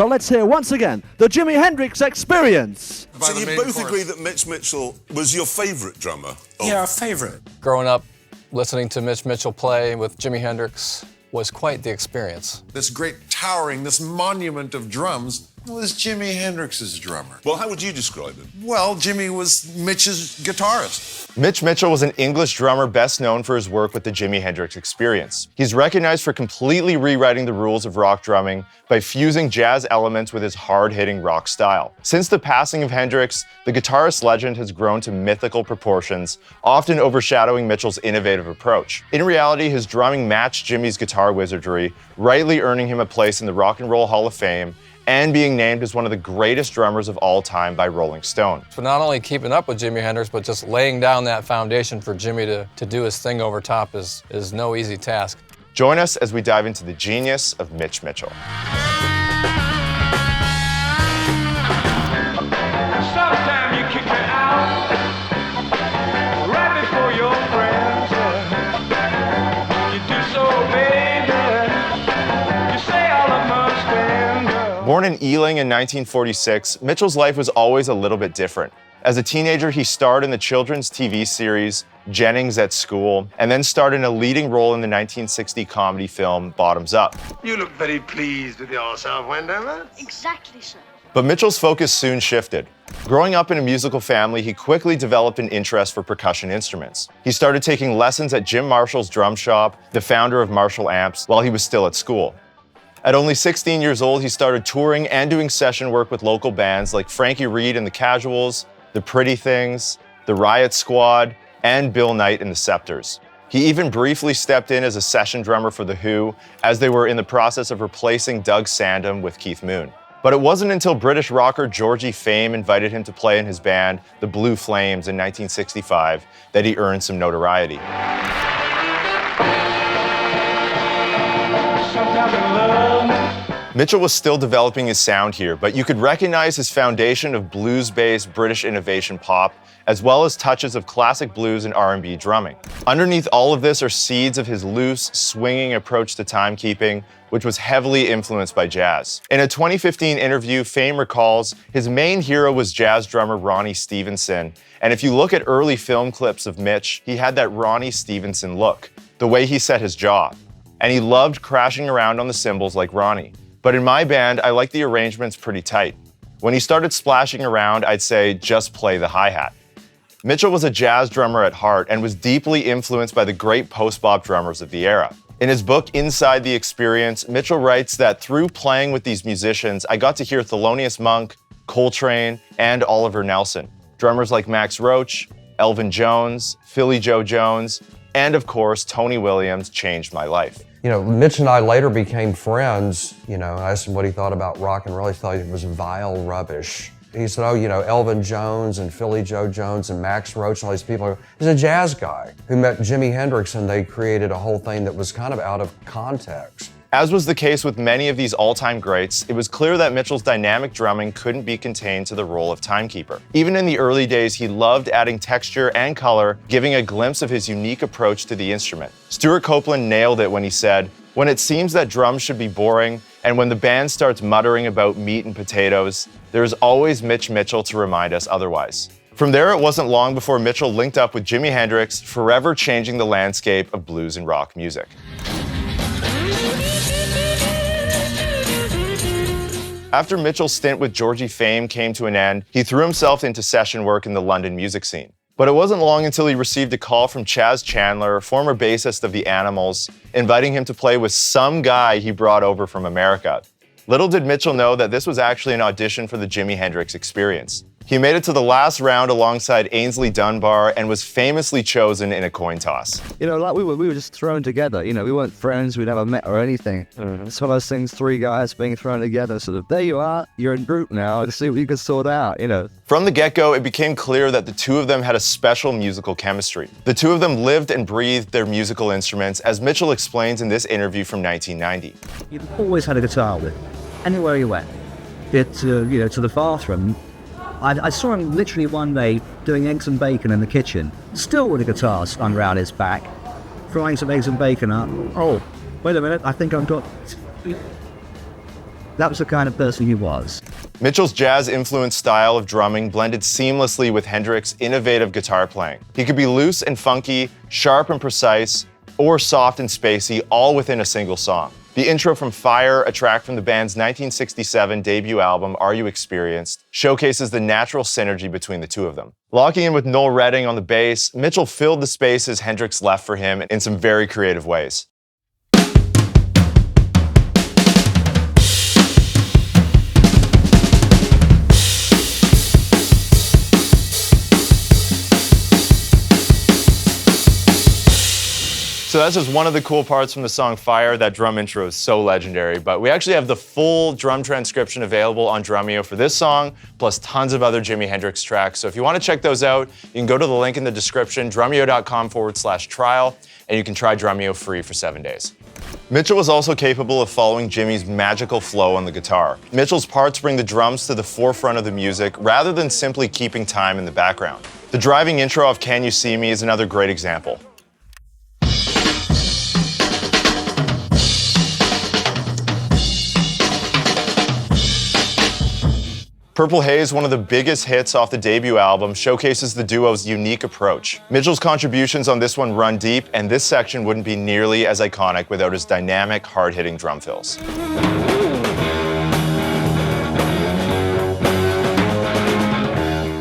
But let's hear once again the Jimi Hendrix Experience. So you both agree that Mitch Mitchell was your favourite drummer? Yeah, our favourite. Growing up, listening to Mitch Mitchell play with Jimi Hendrix was quite the experience. This great towering, this monument of drums was Jimi Hendrix's drummer. Well, how would you describe him? Well, Jimmy was Mitch's guitarist. Mitch Mitchell was an English drummer best known for his work with the Jimi Hendrix Experience. He's recognized for completely rewriting the rules of rock drumming by fusing jazz elements with his hard-hitting rock style. Since the passing of Hendrix, the guitarist legend has grown to mythical proportions, often overshadowing Mitchell's innovative approach. In reality, his drumming matched Jimmy's guitar wizardry, rightly earning him a place in the Rock and Roll Hall of Fame and being named as one of the greatest drummers of all time by Rolling Stone. So not only keeping up with Jimi Hendrix, but just laying down that foundation for Jimmy to do his thing over top is no easy task. Join us as we dive into the genius of Mitch Mitchell. Sometime you kick me out right before your friends. You do so, baby. You say I must stand. Born in Ealing in 1946, Mitchell's life was always a little bit different. As a teenager, he starred in the children's TV series Jennings at School, and then starred in a leading role in the 1960 comedy film Bottoms Up. You look very pleased with yourself, Wendover. Exactly, sir. But Mitchell's focus soon shifted. Growing up in a musical family, he quickly developed an interest for percussion instruments. He started taking lessons at Jim Marshall's drum shop, the founder of Marshall Amps, while he was still at school. At only 16 years old, he started touring and doing session work with local bands like Frankie Reed and the Casuals, The Pretty Things, the Riot Squad, and Bill Knight and the Scepters. He even briefly stepped in as a session drummer for The Who as they were in the process of replacing Doug Sandham with Keith Moon. But it wasn't until British rocker Georgie Fame invited him to play in his band, the Blue Flames, in 1965, that he earned some notoriety. Mitchell was still developing his sound here, but you could recognize his foundation of blues-based British innovation pop, as well as touches of classic blues and R&B drumming. Underneath all of this are seeds of his loose, swinging approach to timekeeping, which was heavily influenced by jazz. In a 2015 interview, Fame recalls his main hero was jazz drummer Ronnie Stevenson, and if you look at early film clips of Mitch, he had that Ronnie Stevenson look, the way he set his jaw. And he loved crashing around on the cymbals like Ronnie. But in my band, I like the arrangements pretty tight. When he started splashing around, I'd say, just play the hi-hat. Mitchell was a jazz drummer at heart and was deeply influenced by the great post-bop drummers of the era. In his book, Inside the Experience, Mitchell writes that through playing with these musicians, I got to hear Thelonious Monk, Coltrane, and Oliver Nelson. Drummers like Max Roach, Elvin Jones, Philly Joe Jones, and of course, Tony Williams changed my life. You know, Mitch and I later became friends. You know, I asked him what he thought about rock and roll. He thought it was vile rubbish. He said, oh, you know, Elvin Jones and Philly Joe Jones and Max Roach and all these people. He's a jazz guy who met Jimi Hendrix, and they created a whole thing that was kind of out of context. As was the case with many of these all-time greats, it was clear that Mitchell's dynamic drumming couldn't be contained to the role of timekeeper. Even in the early days, he loved adding texture and color, giving a glimpse of his unique approach to the instrument. Stuart Copeland nailed it when he said, "When it seems that drums should be boring, and when the band starts muttering about meat and potatoes, there's always Mitch Mitchell to remind us otherwise." From there, it wasn't long before Mitchell linked up with Jimi Hendrix, forever changing the landscape of blues and rock music. After Mitchell's stint with Georgie Fame came to an end, he threw himself into session work in the London music scene. But it wasn't long until he received a call from Chaz Chandler, former bassist of the Animals, inviting him to play with some guy he brought over from America. Little did Mitchell know that this was actually an audition for the Jimi Hendrix Experience. He made it to the last round alongside Ainsley Dunbar and was famously chosen in a coin toss. You know, like we were just thrown together. You know, we weren't friends, we'd never met or anything. It's one of those things, three guys being thrown together. Sort of, there you are, you're in group now, to see what you can sort out, you know. From the get-go, it became clear that the two of them had a special musical chemistry. The two of them lived and breathed their musical instruments, as Mitchell explains in this interview from 1990. You always had a guitar with you, anywhere you went. To the bathroom. I saw him literally one day doing eggs and bacon in the kitchen, still with a guitar slung around his back, frying some eggs and bacon up. Oh, wait a minute, I think I've got... That was the kind of person he was. Mitchell's jazz-influenced style of drumming blended seamlessly with Hendrix's innovative guitar playing. He could be loose and funky, sharp and precise, or soft and spacey, all within a single song. The intro from Fire, a track from the band's 1967 debut album, Are You Experienced, showcases the natural synergy between the two of them. Locking in with Noel Redding on the bass, Mitchell filled the spaces Hendrix left for him in some very creative ways. So that's just one of the cool parts from the song Fire. That drum intro is so legendary, but we actually have the full drum transcription available on Drumeo for this song, plus tons of other Jimi Hendrix tracks. So if you want to check those out, you can go to the link in the description, drumeo.com/trial, and you can try Drumeo free for 7 days. Mitchell was also capable of following Jimi's magical flow on the guitar. Mitchell's parts bring the drums to the forefront of the music rather than simply keeping time in the background. The driving intro of Can You See Me is another great example. Purple Haze, one of the biggest hits off the debut album, showcases the duo's unique approach. Mitchell's contributions on this one run deep, and this section wouldn't be nearly as iconic without his dynamic, hard-hitting drum fills.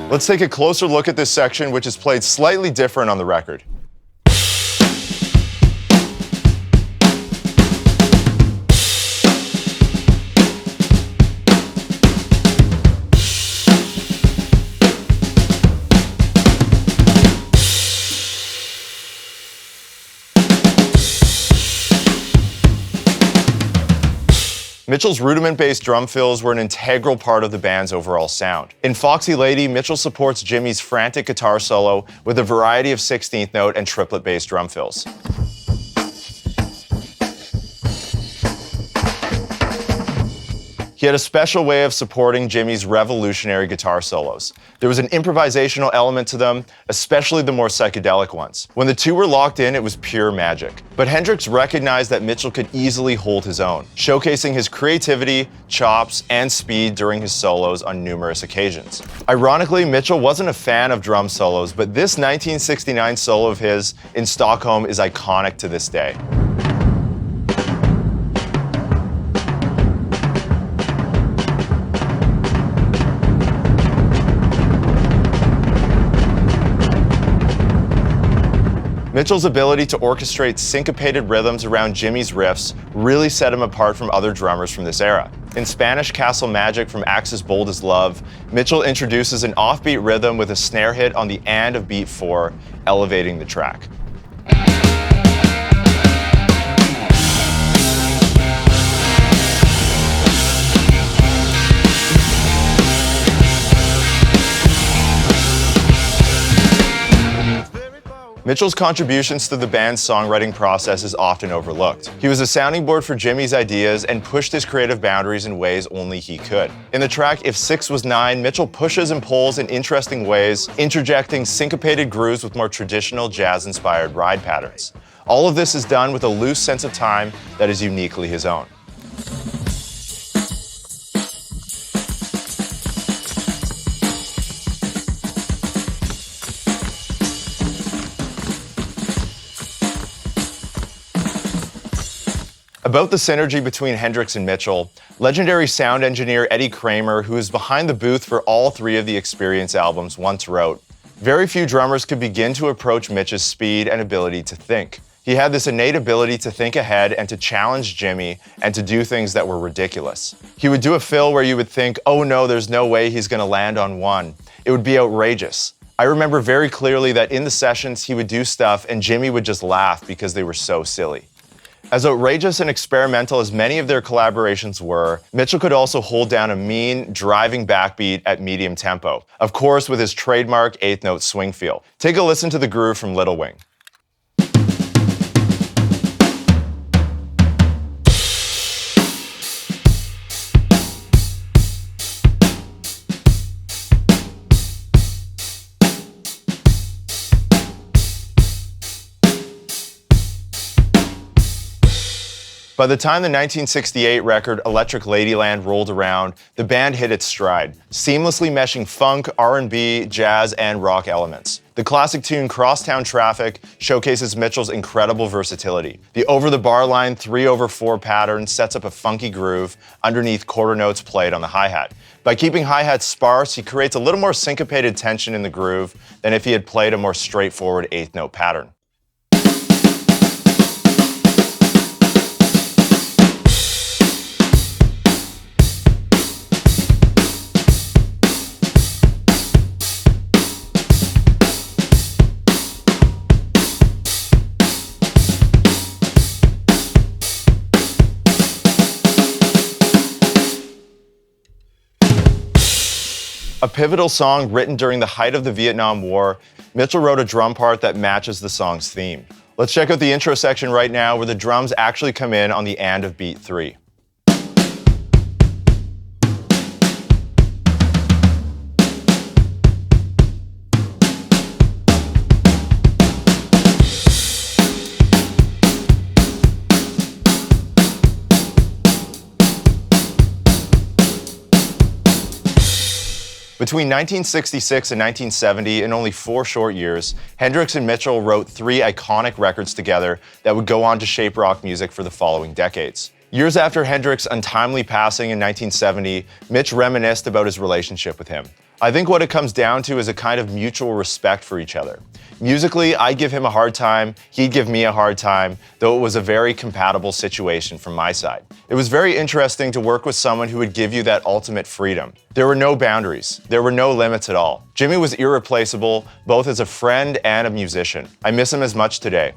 Let's take a closer look at this section, which is played slightly different on the record. Mitchell's rudiment-based drum fills were an integral part of the band's overall sound. In Foxy Lady, Mitchell supports Jimi's frantic guitar solo with a variety of 16th note and triplet-based drum fills. He had a special way of supporting Jimi's revolutionary guitar solos. There was an improvisational element to them, especially the more psychedelic ones. When the two were locked in, it was pure magic. But Hendrix recognized that Mitchell could easily hold his own, showcasing his creativity, chops, and speed during his solos on numerous occasions. Ironically, Mitchell wasn't a fan of drum solos, but this 1969 solo of his in Stockholm is iconic to this day. Mitchell's ability to orchestrate syncopated rhythms around Jimi's riffs really set him apart from other drummers from this era. In Spanish Castle Magic from Axis Bold as Love, Mitchell introduces an offbeat rhythm with a snare hit on the and of beat 4, elevating the track. Mitchell's contributions to the band's songwriting process is often overlooked. He was a sounding board for Jimi's ideas and pushed his creative boundaries in ways only he could. In the track If 6 Was 9, Mitchell pushes and pulls in interesting ways, interjecting syncopated grooves with more traditional jazz-inspired ride patterns. All of this is done with a loose sense of time that is uniquely his own. About the synergy between Hendrix and Mitchell, legendary sound engineer Eddie Kramer, who is behind the booth for all 3 of the Experience albums, once wrote, "Very few drummers could begin to approach Mitch's speed and ability to think. He had this innate ability to think ahead and to challenge Jimi and to do things that were ridiculous. He would do a fill where you would think, oh no, there's no way he's going to land on one. It would be outrageous. I remember very clearly that in the sessions he would do stuff and Jimi would just laugh because they were so silly." As outrageous and experimental as many of their collaborations were, Mitchell could also hold down a mean, driving backbeat at medium tempo, of course with his trademark 8th note swing feel. Take a listen to the groove from Little Wing. By the time the 1968 record Electric Ladyland rolled around, the band hit its stride, seamlessly meshing funk, R&B, jazz, and rock elements. The classic tune Crosstown Traffic showcases Mitchell's incredible versatility. The over-the-bar line 3/4 pattern sets up a funky groove underneath quarter notes played on the hi-hat. By keeping hi-hats sparse, he creates a little more syncopated tension in the groove than if he had played a more straightforward eighth note pattern. A pivotal song written during the height of the Vietnam War, Mitchell wrote a drum part that matches the song's theme. Let's check out the intro section right now where the drums actually come in on the and of beat 3. Between 1966 and 1970, in only 4 short years, Hendrix and Mitchell wrote 3 iconic records together that would go on to shape rock music for the following decades. Years after Hendrix's untimely passing in 1970, Mitch reminisced about his relationship with him. I think what it comes down to is a kind of mutual respect for each other. Musically, I'd give him a hard time, he'd give me a hard time, though it was a very compatible situation from my side. It was very interesting to work with someone who would give you that ultimate freedom. There were no boundaries, there were no limits at all. Jimmy was irreplaceable, both as a friend and a musician. I miss him as much today.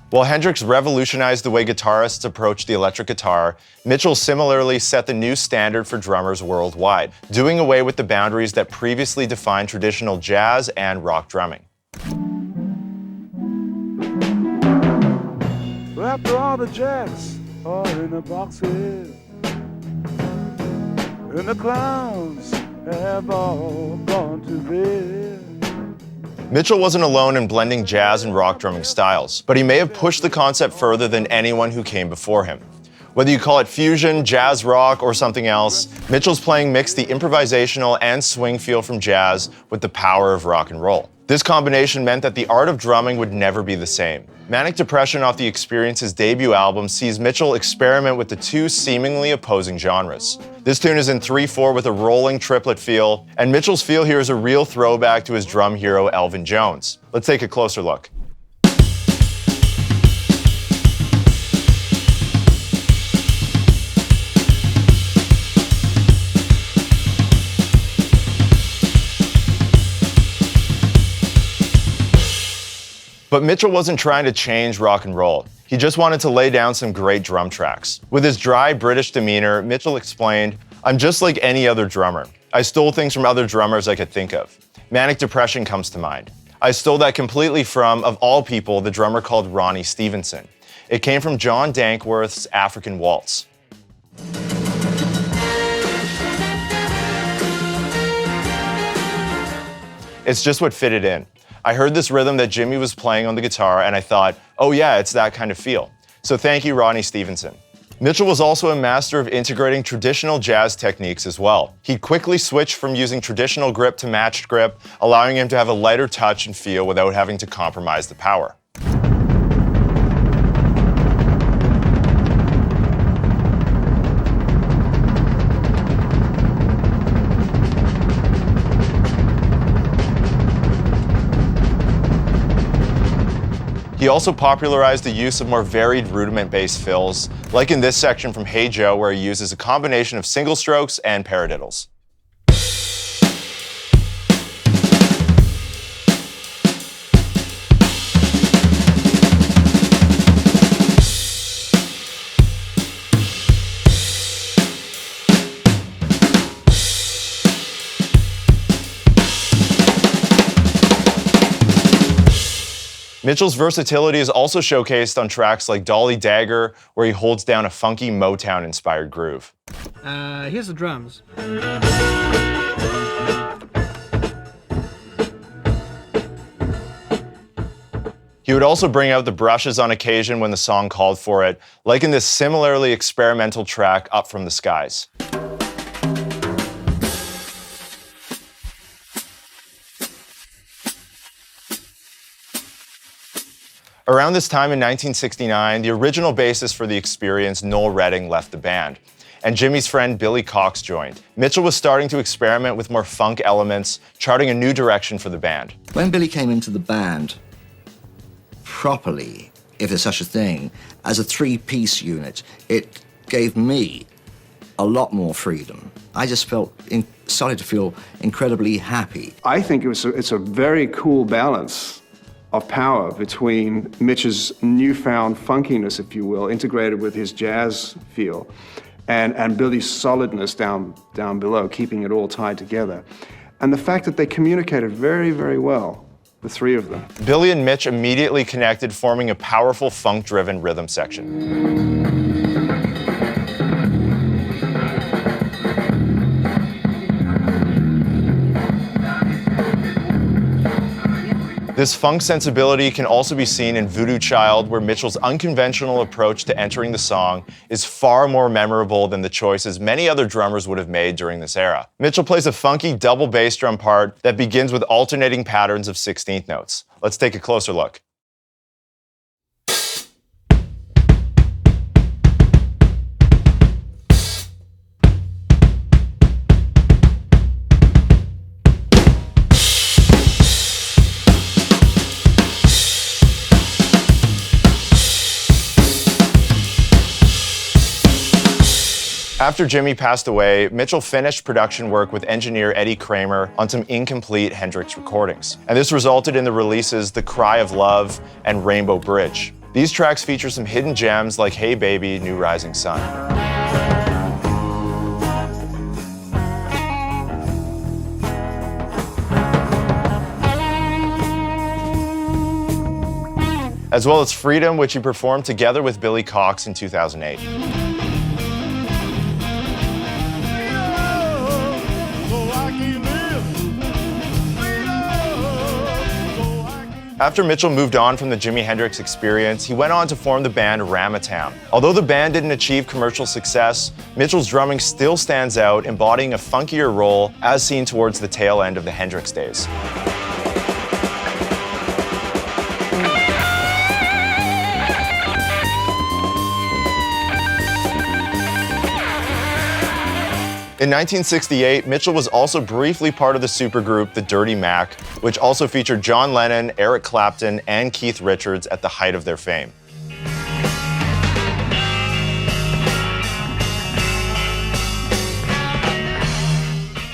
While Hendrix revolutionized the way guitarists approach the electric guitar, Mitchell similarly set the new standard for drummers worldwide, doing away with the boundaries that previously defined traditional jazz and rock drumming. Well, after all the jacks are in the boxes, and the clowns have all gone to bed. Mitchell wasn't alone in blending jazz and rock drumming styles, but he may have pushed the concept further than anyone who came before him. Whether you call it fusion, jazz rock, or something else, Mitchell's playing mixed the improvisational and swing feel from jazz with the power of rock and roll. This combination meant that the art of drumming would never be the same. Manic Depression off the Experience's debut album sees Mitchell experiment with the 2 seemingly opposing genres. This tune is in 3/4 with a rolling triplet feel, and Mitchell's feel here is a real throwback to his drum hero Elvin Jones. Let's take a closer look. But Mitchell wasn't trying to change rock and roll. He just wanted to lay down some great drum tracks. With his dry British demeanor, Mitchell explained, "I'm just like any other drummer. I stole things from other drummers I could think of. Manic Depression comes to mind. I stole that completely from, of all people, the drummer called Ronnie Stevenson. It came from John Dankworth's African Waltz." It's just what fitted in. I heard this rhythm that Jimmy was playing on the guitar and I thought, oh yeah, it's that kind of feel. So thank you, Ronnie Stevenson. Mitchell was also a master of integrating traditional jazz techniques as well. He quickly switched from using traditional grip to matched grip, allowing him to have a lighter touch and feel without having to compromise the power. He also popularized the use of more varied rudiment-based fills, like in this section from Hey Joe, where he uses a combination of single strokes and paradiddles. Mitchell's versatility is also showcased on tracks like Dolly Dagger, where he holds down a funky Motown-inspired groove. Here's the drums. He would also bring out the brushes on occasion when the song called for it, like in this similarly experimental track, Up From the Skies. Around this time in 1969, the original bassist for the Experience, Noel Redding, left the band, and Jimmy's friend Billy Cox joined. Mitchell was starting to experiment with more funk elements, charting a new direction for the band. When Billy came into the band, properly, if there's such a thing, as a three-piece unit, it gave me a lot more freedom. I just started to feel incredibly happy. I think it's a very cool balance of power between Mitch's newfound funkiness, if you will, integrated with his jazz feel, and Billy's solidness down below, keeping it all tied together. And the fact that they communicated very, very well, the three of them. Billy and Mitch immediately connected, forming a powerful funk-driven rhythm section. This funk sensibility can also be seen in Voodoo Child, where Mitchell's unconventional approach to entering the song is far more memorable than the choices many other drummers would have made during this era. Mitchell plays a funky double bass drum part that begins with alternating patterns of 16th notes. Let's take a closer look. After Jimmy passed away, Mitchell finished production work with engineer Eddie Kramer on some incomplete Hendrix recordings. And this resulted in the releases The Cry of Love and Rainbow Bridge. These tracks feature some hidden gems like Hey Baby, New Rising Sun. As well as Freedom, which he performed together with Billy Cox in 2008. After Mitchell moved on from the Jimi Hendrix Experience, he went on to form the band Ramatown. Although the band didn't achieve commercial success, Mitchell's drumming still stands out, embodying a funkier role as seen towards the tail end of the Hendrix days. In 1968, Mitchell was also briefly part of the supergroup The Dirty Mac, which also featured John Lennon, Eric Clapton, and Keith Richards at the height of their fame.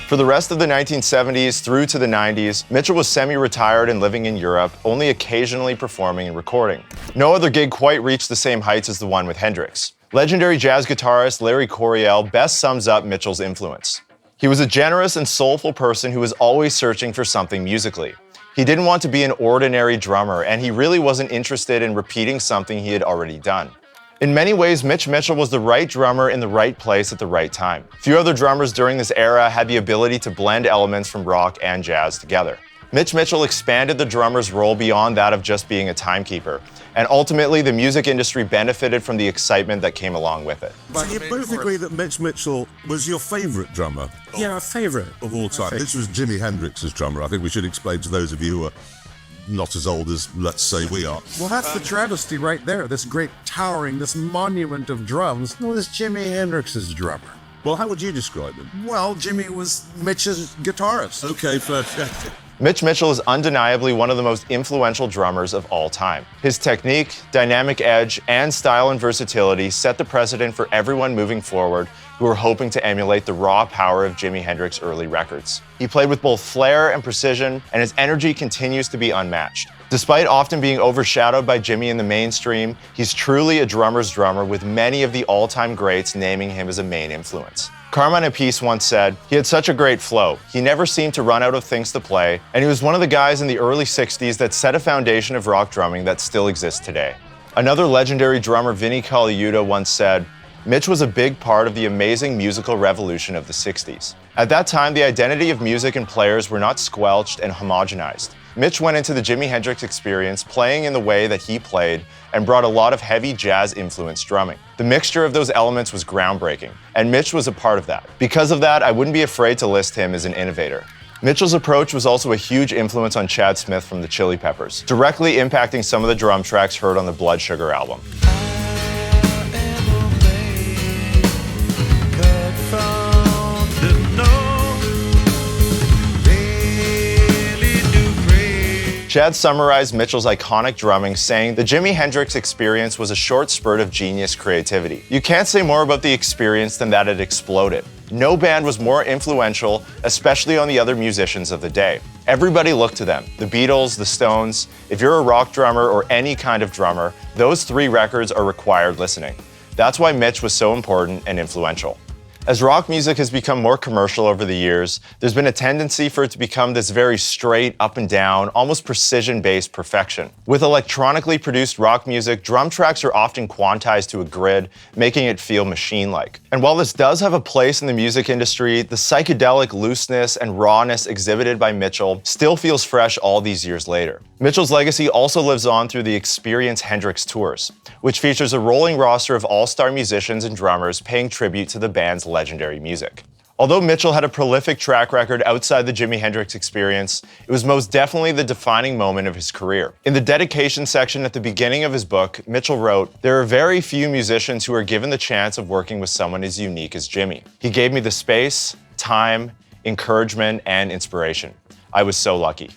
For the rest of the 1970s through to the 90s, Mitchell was semi-retired and living in Europe, only occasionally performing and recording. No other gig quite reached the same heights as the one with Hendrix. Legendary jazz guitarist Larry Coryell best sums up Mitchell's influence. He was a generous and soulful person who was always searching for something musically. He didn't want to be an ordinary drummer, and he really wasn't interested in repeating something he had already done. In many ways, Mitch Mitchell was the right drummer in the right place at the right time. Few other drummers during this era had the ability to blend elements from rock and jazz together. Mitch Mitchell expanded the drummer's role beyond that of just being a timekeeper, and ultimately the music industry benefited from the excitement that came along with it. But you both agree that Mitch Mitchell was your favourite drummer? Yeah, favourite. Of all time. This was Jimi Hendrix's drummer. I think we should explain to those of you who are not as old as, let's say, we are. Well, that's the travesty right there. This great towering, this monument of drums was Jimi Hendrix's drummer. Well, how would you describe him? Well, Jimmy was Mitch's guitarist. Okay, perfect. Mitch Mitchell is undeniably one of the most influential drummers of all time. His technique, dynamic edge, and style and versatility set the precedent for everyone moving forward who were hoping to emulate the raw power of Jimi Hendrix's early records. He played with both flair and precision, and his energy continues to be unmatched. Despite often being overshadowed by Jimmy in the mainstream, he's truly a drummer's drummer, with many of the all-time greats naming him as a main influence. Carmine Appice once said, "He had such a great flow. He never seemed to run out of things to play, and he was one of the guys in the early 60s that set a foundation of rock drumming that still exists today." Another legendary drummer, Vinnie Colaiuta, once said, Mitch was a big part of the amazing musical revolution of the 60s. At that time, the identity of music and players were not squelched and homogenized. Mitch went into the Jimi Hendrix Experience playing in the way that he played and brought a lot of heavy jazz-influenced drumming. The mixture of those elements was groundbreaking, and Mitch was a part of that. Because of that, I wouldn't be afraid to list him as an innovator. Mitchell's approach was also a huge influence on Chad Smith from the Chili Peppers, directly impacting some of the drum tracks heard on the Blood Sugar album. Chad summarized Mitchell's iconic drumming, saying, "The Jimi Hendrix Experience was a short spurt of genius creativity. You can't say more about the experience than that it exploded. No band was more influential, especially on the other musicians of the day. Everybody looked to them, the Beatles, the Stones. If you're a rock drummer or any kind of drummer, those 3 records are required listening. That's why Mitch was so important and influential." As rock music has become more commercial over the years, there's been a tendency for it to become this very straight, up and down, almost precision-based perfection. With electronically produced rock music, drum tracks are often quantized to a grid, making it feel machine-like. And while this does have a place in the music industry, the psychedelic looseness and rawness exhibited by Mitchell still feels fresh all these years later. Mitchell's legacy also lives on through the Experience Hendrix Tours, which features a rolling roster of all-star musicians and drummers paying tribute to the band's legendary music. Although Mitchell had a prolific track record outside the Jimi Hendrix Experience, it was most definitely the defining moment of his career. In the dedication section at the beginning of his book, Mitchell wrote, "There are very few musicians who are given the chance of working with someone as unique as Jimi. He gave me the space, time, encouragement, and inspiration. I was so lucky."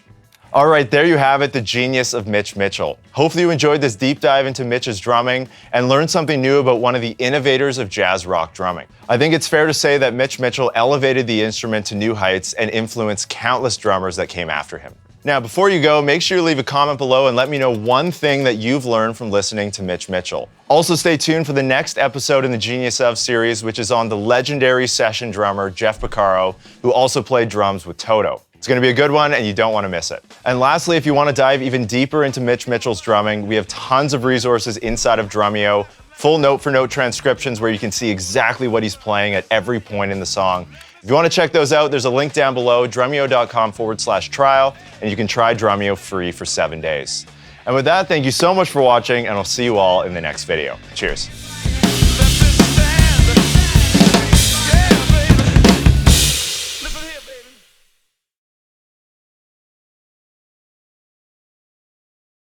All right, there you have it, the genius of Mitch Mitchell. Hopefully you enjoyed this deep dive into Mitch's drumming and learned something new about one of the innovators of jazz rock drumming. I think it's fair to say that Mitch Mitchell elevated the instrument to new heights and influenced countless drummers that came after him. Now, before you go, make sure you leave a comment below and let me know one thing that you've learned from listening to Mitch Mitchell. Also, stay tuned for the next episode in the Genius Of series, which is on the legendary session drummer Jeff Porcaro, who also played drums with Toto. It's going to be a good one, and you don't want to miss it. And lastly, if you want to dive even deeper into Mitch Mitchell's drumming, we have tons of resources inside of Drumeo, full note-for-note transcriptions where you can see exactly what he's playing at every point in the song. If you want to check those out, there's a link down below, drumeo.com/trial, and you can try Drumeo free for 7 days. And with that, thank you so much for watching, and I'll see you all in the next video. Cheers.